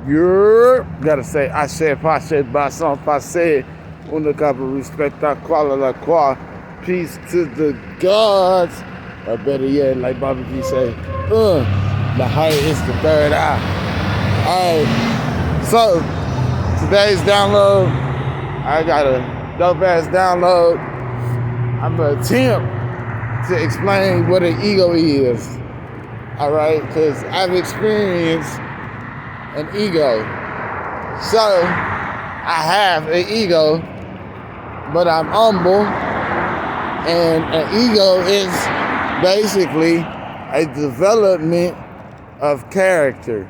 You gotta say, I said, passe, basson, passe, una capa respecta, quala la qua, peace to the gods. Or better yet, like Bobby G say, the heart is the third eye. Alright, so today's download, I got a dope ass download. I'm gonna attempt to explain what an ego is. Alright, because I've experienced an ego. So I have an ego, but I'm humble, and an ego is basically a development of character.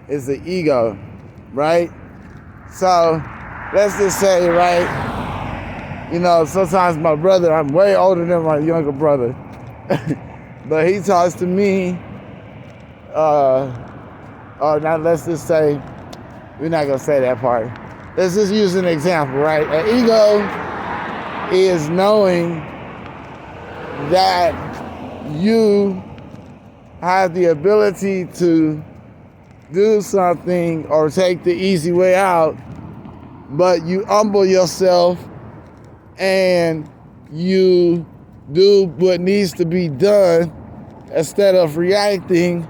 Is the ego, right? So let's just say, right, you know, sometimes my brother, I'm way older than my younger brother, but he talks to me, or now let's just say, we're not gonna say that part. Let's just use an example, right? An ego is knowing that you have the ability to do something or take the easy way out, but you humble yourself and you do what needs to be done instead of reacting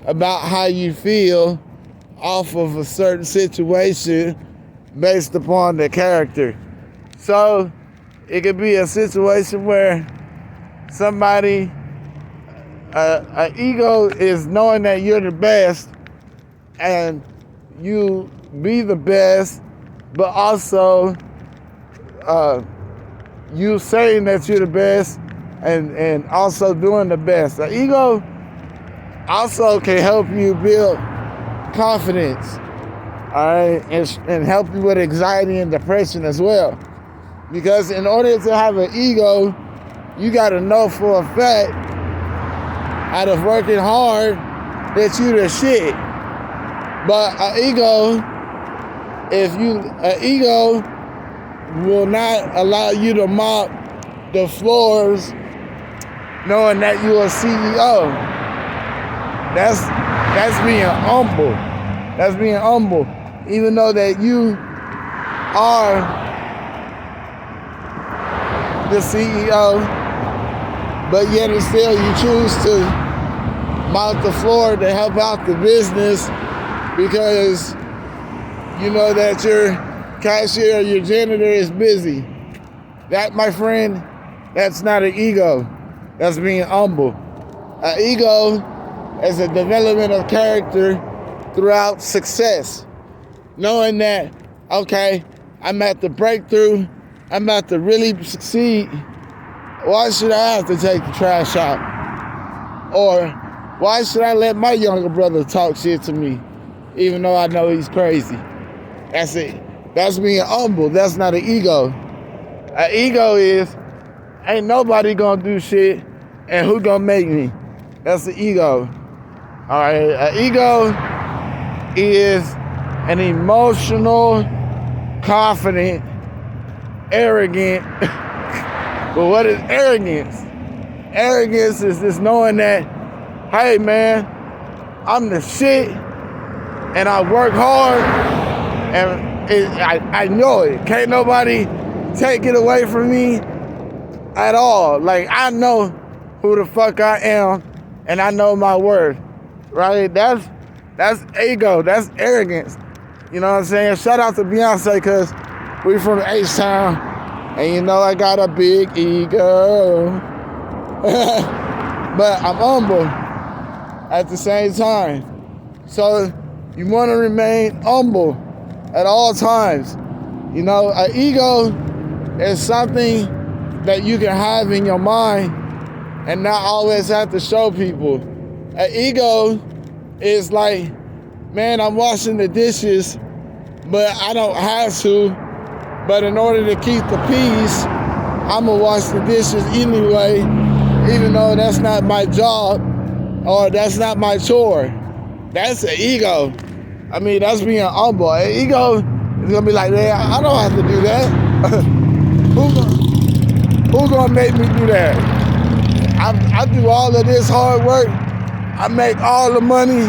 about how you feel off of a certain situation based upon the character. So it could be a situation where somebody, an ego is knowing that you're the best and you be the best, but also you saying that you're the best and also doing the best. The ego also can help you build confidence, all right, and help you with anxiety and depression as well. Because in order to have an ego, you gotta know for a fact, out of working hard, that you the shit. But an ego will not allow you to mop the floors knowing that you're a CEO. That's being humble. That's being humble. Even though that you are the CEO, but yet and still you choose to mop the floor to help out the business because you know that your cashier or your janitor is busy. That, my friend, that's not an ego. That's being humble. An ego is a development of character throughout success. Knowing that, okay, I'm at the breakthrough, I'm about to really succeed. Why should I have to take the trash out? Or why should I let my younger brother talk shit to me, even though I know he's crazy? That's it. That's being humble. That's not an ego. An ego is, ain't nobody gonna do shit, and who gonna make me? That's the ego. All right, an ego is an emotional, confident, arrogant. But what is arrogance? Arrogance is just knowing that, hey man, I'm the shit, and I work hard, and I know it. Can't nobody take it away from me at all. Like, I know who the fuck I am, and I know my worth. Right? That's ego. That's arrogance. You know what I'm saying? Shout out to Beyonce, because we from H-Town, and you know I got a big ego. But I'm humble at the same time. So you want to remain humble at all times. You know, an ego is something that you can have in your mind and not always have to show people. An ego is like, man, I'm washing the dishes, but I don't have to. But in order to keep the peace, I'm gonna wash the dishes anyway, even though that's not my job or that's not my chore. That's an ego. I mean, that's being humble. An ego is gonna be like, man, I don't have to do that. Who's gonna make me do that? I do all of this hard work. I make all the money.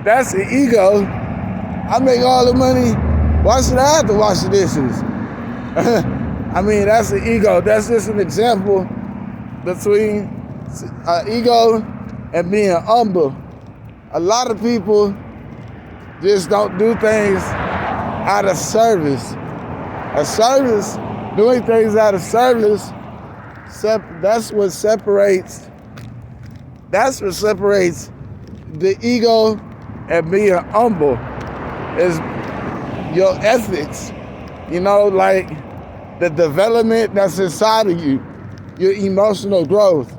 That's the ego. I make all the money. Why should I have to wash the dishes? I mean, that's the ego. That's just an example between ego and being humble. A lot of people just don't do things out of service. Doing things out of service, that's what separates the ego and being humble, is your ethics, like the development that's inside of you, your emotional growth.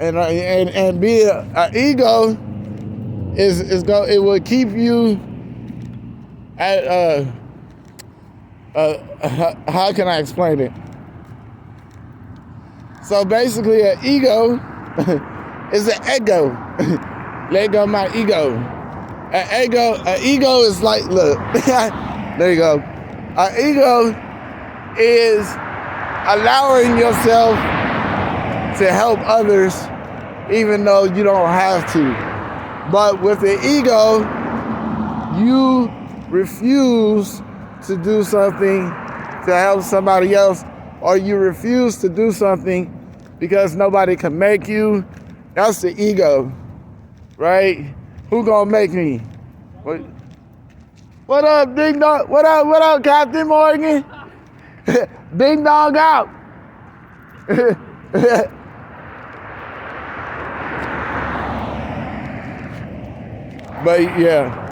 And being an ego it will keep you at how can I explain it? So basically, an ego is an ego. Let go of my ego. An ego is like, look, there you go. An ego is allowing yourself to help others even though you don't have to. But with the ego, you refuse to do something to help somebody else, or you refuse to do something because nobody can make you. That's the ego, right? Who gonna make me? What up, Ding Dong? What up, Captain Morgan? Ding Dong out. But yeah.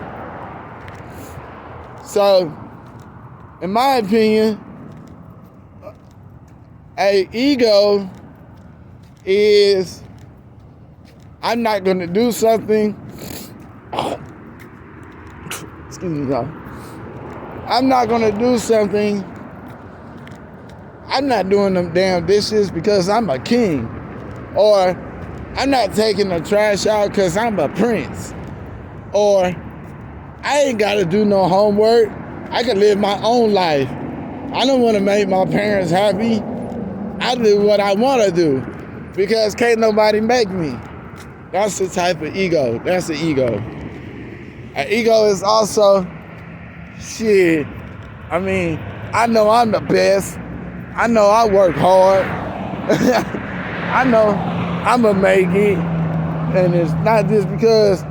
So, in my opinion, an ego is, I'm not going to do something. Excuse me, y'all. I'm not going to do something. I'm not doing them damn dishes because I'm a king. Or I'm not taking the trash out because I'm a prince. Or I ain't got to do no homework. I can live my own life. I don't want to make my parents happy. I do what I want to do because can't nobody make me. That's the type of ego. That's the ego. An ego is also, shit, I mean, I know I'm the best. I know I work hard. I know I'm going to make it. And it's not just because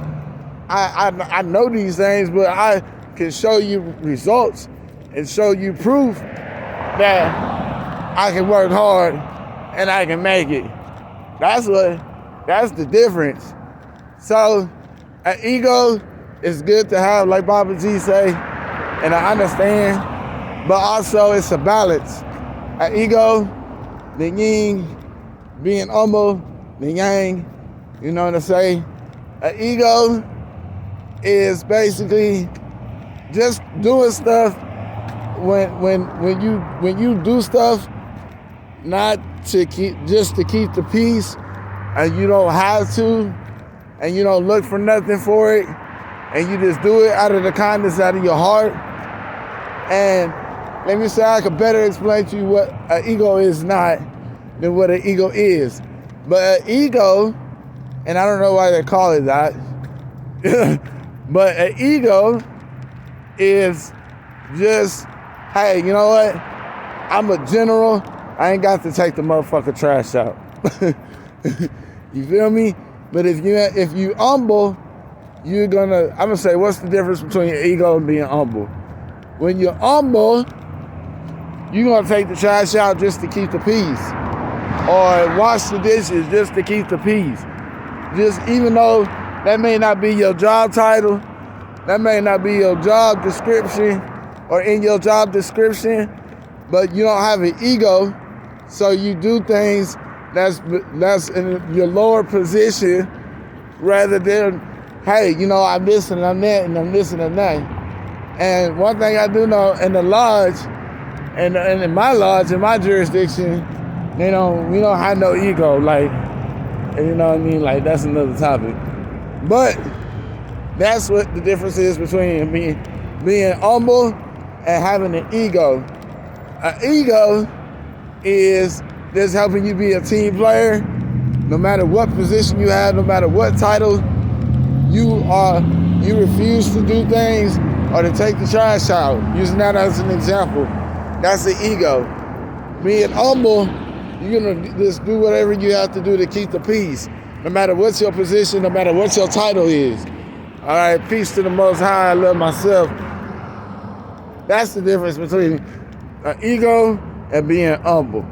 I know these things, but I can show you results and show you proof that I can work hard and I can make it. That's the difference. So an ego is good to have, like Baba G say, and I understand, but also it's a balance. An ego, the yin, being humble, the yang, you know what I say? An ego is basically just doing stuff when you do stuff not to keep the peace, and you don't have to, and you don't look for nothing for it, and you just do it out of the kindness out of your heart. And let me say, I could better explain to you what an ego is not than what an ego is. But an ego, and I don't know why they call it that, but an ego is just, hey, you know what? I'm a general. I ain't got to take the motherfucking trash out. You feel me? But if you humble, I'm gonna say, what's the difference between ego and being humble? When you're humble, you're gonna take the trash out just to keep the peace, or wash the dishes just to keep the peace. Just even though that may not be your job title, that may not be your job description, or in your job description, but you don't have an ego, so you do things that's in your lower position, rather than, hey, I'm this and I'm that and I'm this and I'm that. And one thing I do know, in the lodge, and in my lodge, in my jurisdiction, we don't have no ego, like, you know what I mean? Like, that's another topic. But that's what the difference is between being humble and having an ego. An ego is just helping you be a team player. No matter what position you have, no matter what title you refuse to do things or to take the trash out. Using that as an example, that's the ego. Being humble, you're gonna just do whatever you have to do to keep the peace, no matter what's your position, no matter what your title is. All right, peace to the Most High. I love myself. That's the difference between an ego and being humble.